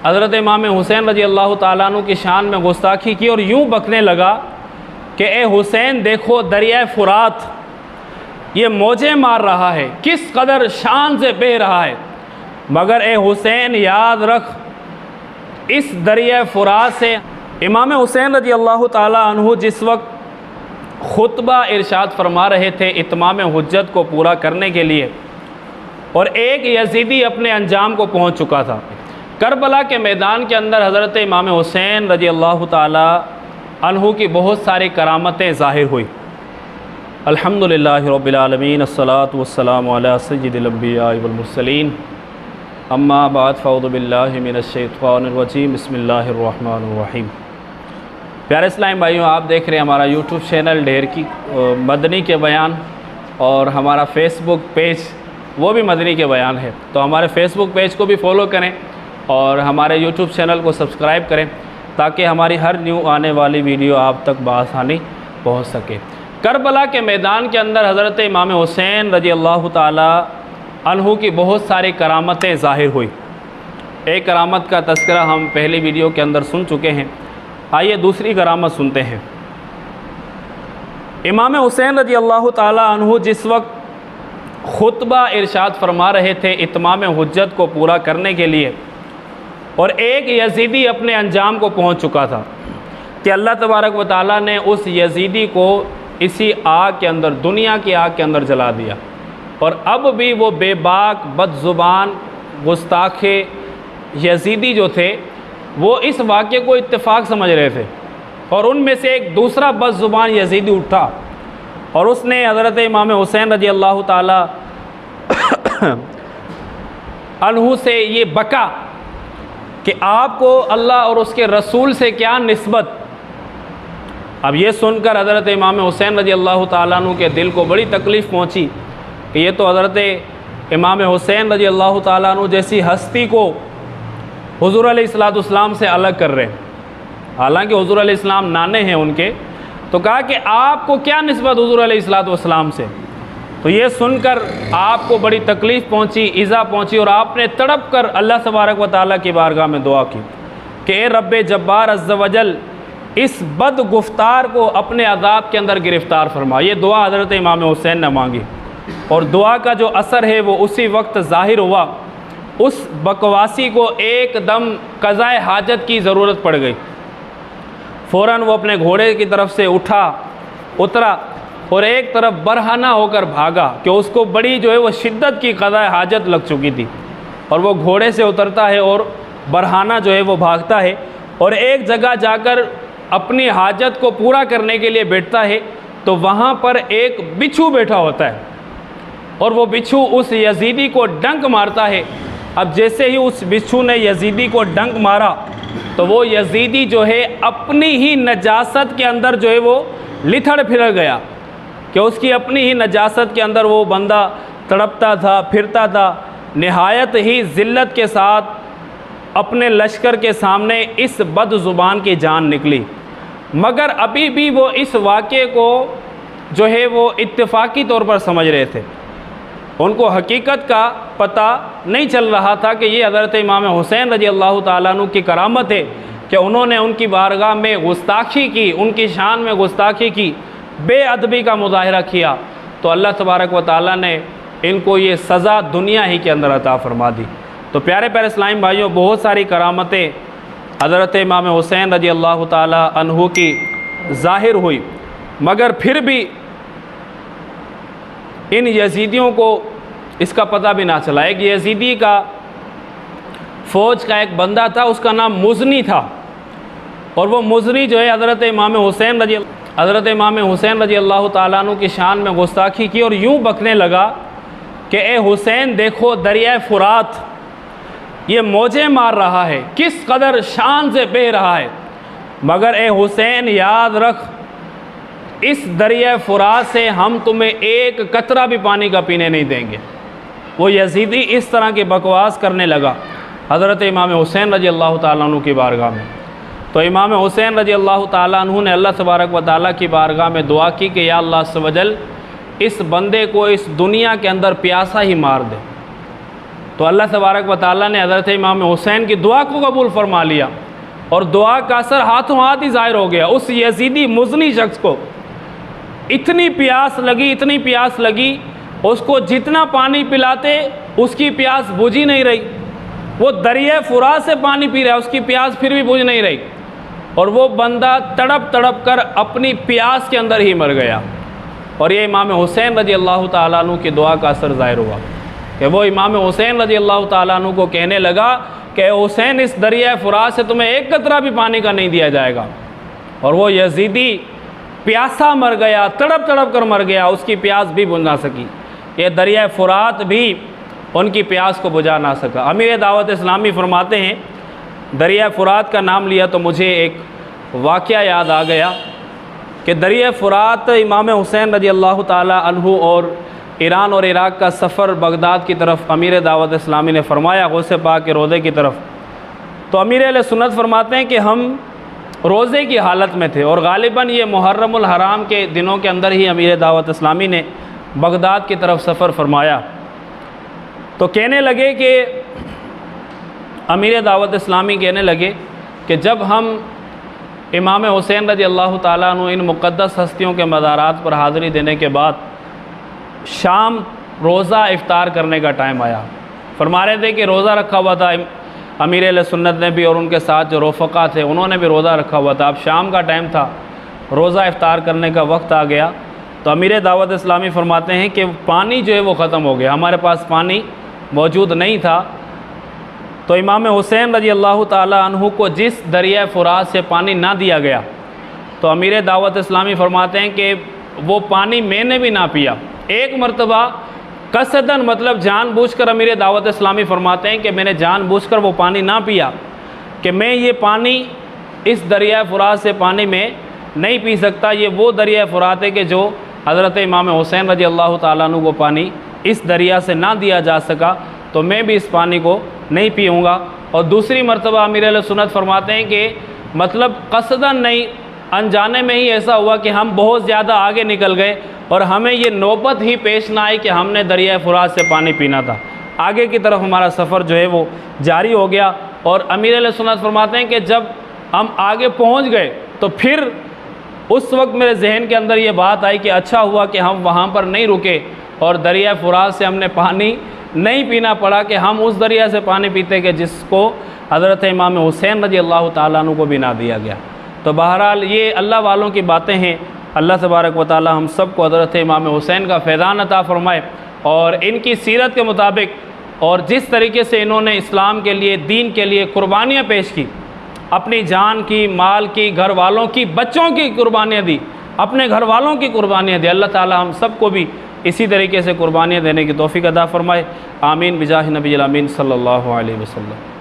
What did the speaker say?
हज़रत इमाम हुसैन रज़ी अल्लाह ताला अन्हु की शान में गुस्ताखी की और यूँ बकने लगा कि ए हुसैन देखो दरिया फुरात ये मौजें मार रहा है, किस कदर शान से बह रहा है, मगर ए हुसैन याद रख इस दरिया फुरात से। इमाम हुसैन रज़ी अल्लाह ताला अन्हु जिस वक्त खुतबा इरशाद फरमा रहे थे इत्माम हुज्जत को पूरा करने के लिए, और एक यजीदी अपने अंजाम को पहुंच चुका था। करबला के मैदान के अंदर हज़रत इमाम हुसैन रज़ी अल्लाह ताला अन्हु की बहुत सारी करामतें ज़ाहिर हुई। अल्हम्दुलिल्लाहि रब्बिल आलमीन, अस्सलातु वस्सलामु अला सय्यिदिल अंबिया वल मुरसलीन, अम्मा बाद फ़अऊज़ु बिल्लाहि मिनश शैतानिर रजीम, बिस्मिल्लाहिर रहमानिर रहीम। प्यारे इस्लामी भाइयों, आप देख रहे हैं हमारा यूट्यूब चैनल ढेर की मदनी के बयान, और हमारा फेसबुक पेज वो भी मदनी के बयान है। तो हमारे फेसबुक पेज को भी फॉलो करें और हमारे यूट्यूब चैनल को सब्सक्राइब करें ताकि हमारी हर न्यू आने वाली वीडियो आप तक बआसानी पहुँच सके। करबला के मैदान के अंदर हज़रत इमाम हुसैन रज़ी अल्लाह ताला अन्हु की बहुत सारी करामतें ज़ाहिर हुई। एक करामत का तज़किरा हम पहली वीडियो के अंदर सुन चुके हैं, आइए दूसरी करामत सुनते हैं। इमाम हुसैन रज़ी अल्लाह ताला अन्हु जिस वक्त खुतबा इरशाद फरमा रहे थे इत्माम हुज्जत को पूरा करने के लिए, और एक यजीदी अपने अंजाम को पहुंच चुका था कि अल्लाह तबारक व तआला ने उस यजीदी को इसी आग के अंदर, दुनिया की आग के अंदर जला दिया, और अब भी वो बेबाक बदज़ुबान गुस्ताखे यजीदी जो थे वो इस वाक़े को इत्तेफाक समझ रहे थे, और उनमें से एक दूसरा बदज़ुबान यजीदी उठा और उसने हज़रत इमाम हुसैन रज़ी अल्लाह ताला अन्हु से ये बका कि आपको अल्लाह और उसके रसूल से क्या निस्बत। अब ये सुनकर हज़रत इमाम हुसैन रज़ी अल्लाह ताला अन्हु के दिल को बड़ी तकलीफ़ पहुँची कि ये तो हज़रत इमाम हुसैन रज़ी अल्लाह ताला अन्हु जैसी हस्ती को हुज़ूर अलैहिस्सलाम से अलग कर रहे हैं, हालांकि हुज़ूर अलैहिस्सलाम नाने हैं उनके। तो कहा कि आपको क्या निस्बत हुज़ूर अलैहिस्सलाम से। तो ये सुनकर आपको बड़ी तकलीफ़ पहुंची, इज़ा पहुंची, और आपने तड़प कर अल्लाह तबारक व तआला की बारगाह में दुआ की कि ए रब्बे जब्बार अज़्ज़ वजल इस बद गुफ्तार को अपने अज़ाब के अंदर गिरफ़्तार फरमा। ये दुआ हज़रत इमाम हुसैन ने मांगी, और दुआ का जो असर है वो उसी वक्त ज़ाहिर हुआ। उस बकवासी को एकदम क़ज़ाए हाजत की ज़रूरत पड़ गई। फ़ौरन वो अपने घोड़े की तरफ से उतरा और एक तरफ बरहाना होकर भागा कि उसको बड़ी जो है वो शिद्दत की क़ज़ाए हाजत लग चुकी थी, और वो घोड़े से उतरता है और बरहाना जो है वो भागता है और एक जगह जाकर अपनी हाजत को पूरा करने के लिए बैठता है। तो वहाँ पर एक बिच्छू बैठा होता है, और वो बिच्छू उस यजीदी को डंक मारता है। अब जैसे ही उस बिच्छू ने यजीदी को डंक मारा तो वो यजीदी जो है अपनी ही नजासत के अंदर जो है वो लिथड़ फिर गया, कि उसकी अपनी ही नजासत के अंदर वो बंदा तड़पता था, फिरता था, निहायत ही ज़िल्लत के साथ अपने लश्कर के सामने इस बदज़ुबान की जान निकली। मगर अभी भी वो इस वाक़े को जो है वो इत्तेफाकी तौर पर समझ रहे थे, उनको हकीकत का पता नहीं चल रहा था कि ये हज़रत इमाम हुसैन रज़ी अल्लाह ताला अन्हु की करामत है कि उन्होंने उनकी बारगाह में गुस्ताखी की, उनकी शान में गुस्ताखी की, बेअदबी का मुज़ाहिरा किया। तो अल्लाह तबारक व तआला ने इनको ये सज़ा दुनिया ही के अंदर अता फरमा दी। तो प्यारे प्यारे इस्लामी भाइयों, बहुत सारी करामतें हज़रत इमाम हुसैन रज़ी अल्लाह ताला अन्हु की ज़ाहिर हुई, मगर फिर भी इन यजीदियों को इसका पता भी ना चला। एक यजीदी का फ़ौज का एक बंदा था, उसका नाम मुज़नी था, और वो मुज़नी जो है हज़रत इमाम हुसैन रज़ी अल्लाह ताला अन्हु की शान में गुस्ताखी की और यूँ बकने लगा कि ए हुसैन देखो दरिया फुरात ये मौजें मार रहा है, किस कदर शान से बह रहा है, मगर ए हुसैन याद रख इस दरिया फुरात से हम तुम्हें एक कतरा भी पानी का पीने नहीं देंगे। वो यजीदी इस तरह की बकवास करने लगा हज़रत इमाम हुसैन रज़ी अल्लाह ताला अन्हु की बारगाह में। तो इमाम हुसैन रज़ी अल्लाह ताला अन्हु ने अल्लाह तबारक व तआला की बारगाह में दुआ की कि या अल्लाह अज़्ज़ वजल इस बंदे को इस दुनिया के अंदर प्यासा ही मार दे, तो अल्लाह तबारक व तआला ने हज़रत इमाम हुसैन की दुआ को कबूल फरमा लिया और दुआ का असर हाथों हाथ ही ज़ाहिर हो गया। उस यजीदी मुज़नी शख्स को इतनी प्यास लगी, उसको जितना पानी पिलाते उसकी प्यास बुझ ही नहीं रही। वो दरिया फुरात से पानी पी रहा है, उसकी प्यास फिर भी बुझ नहीं रही, और वो बंदा तड़प तड़प कर अपनी प्यास के अंदर ही मर गया। और ये इमाम हुसैन रज़ी अल्लाह ताला अन्हु की दुआ का असर ज़ाहिर हुआ कि वो इमाम हुसैन रज़ी अल्लाह ताला अन्हु को कहने लगा कि हुसैन, इस दरिया फुरात से तुम्हें एक कतरा भी पानी का नहीं दिया जाएगा। और वो यजीदी प्यासा मर गया, तड़प तड़प कर मर गया, उसकी प्यास भी बुझ ना सकी। ये दरिया फुरात भी उनकी प्यास को बुझा ना सका। अमीर दावत इस्लामी फरमाते हैं, दरिया फुरात का नाम लिया तो मुझे एक वाक़या याद आ गया कि दरिया फुरात इमाम हुसैन रज़ी अल्लाह ताला अन्हु और ईरान और इराक़ का सफ़र बगदाद की तरफ अमीर दावत इस्लामी ने फरमाया, गौसे पाक के रोज़े की तरफ। तो अमीर अहले सुन्नत फरमाते हैं कि हम रोज़े की हालत में थे और गालिबन ये मुहर्रमुल हराम के दिनों के अंदर ही अमीर दावत इस्लामी ने बगदाद की तरफ सफ़र फरमाया। तो कहने लगे कि अमीर दावत इस्लामी कहने लगे कि जब हम इमाम हुसैन रज़ी अल्लाह ताला अन्हु इन मुक़द्दस हस्तियों के मज़ारात पर हाज़िरी देने के बाद शाम रोज़ा इफ़्तार करने का टाइम आया, फरमा रहे थे कि रोज़ा रखा हुआ था अमीर अहले सुन्नत ने भी और उनके साथ जो रफ़क़ा थे उन्होंने भी रोज़ा रखा हुआ था। अब शाम का टाइम था, रोज़ा इफ़्तार करने का वक्त आ गया। तो अमीर दावत इस्लामी फरमाते हैं कि पानी जो है वो ख़त्म हो गया, हमारे पास पानी मौजूद नहीं था। तो इमाम हुसैन रज़ी अल्लाह ताला अन्हु को जिस दरिया फुरात से पानी ना दिया गया, तो अमीर दावत इस्लामी फरमाते हैं कि वो पानी मैंने भी ना पिया। एक मरतबा कसदन, मतलब जानबूझकर, अमीर दावत इस्लामी फरमाते हैं कि मैंने जानबूझकर वो पानी ना पिया कि मैं ये पानी इस दरिया फुरात से पानी में नहीं पी सकता। ये वो दरिया फुरात है कि जो हज़रत इमाम हुसैन रज़ी अल्लाह ताला अन्हु को पानी इस दरिया से ना दिया जा सका, तो मैं भी इस पानी को नहीं पीऊँगा। और दूसरी मरतबा अमीर अहले सुन्नत फरमाते हैं कि मतलब कसदन नहीं, अनजाने में ही ऐसा हुआ कि हम बहुत ज़्यादा आगे निकल गए और हमें ये नौबत ही पेश ना आई कि हमने दरिया फुरात से पानी पीना था। आगे की तरफ हमारा सफ़र जो है वो जारी हो गया। और अमीर अहले सुन्नत फरमाते हैं कि जब हम आगे पहुंच गए तो फिर उस वक्त मेरे जहन के अंदर ये बात आई कि अच्छा हुआ कि हम वहाँ पर नहीं रुके और दरिया फुरात से हमने पानी नहीं पीना पड़ा, कि हम उस दरिया से पानी पीते कि जिसको हज़रत इमाम हुसैन रज़ी अल्लाह ताला अन्हु को भी ना दिया गया। तो बहरहाल ये अल्लाह वालों की बातें हैं। अल्लाह तबारक व तआला हम सब को हज़रत इमाम हुसैन का फैज़ान अता फ़रमाए और इनकी सीरत के मुताबिक और जिस तरीके से इन्होंने इस्लाम के लिए, दीन के लिए कुर्बानियाँ पेश की, अपनी जान की, माल की, घर वालों की, बच्चों की कुर्बानियाँ दी, अपने घर वालों की कुर्बानियाँ दी, अल्लाह ताला हम सब को भी इसी तरीके से कुर्बानियाँ देने की तौफ़ीक़ अता फ़रमाए। आमीन बिजाह नबी अमीन सल्लल्लाहु अलैहि वसल्लम।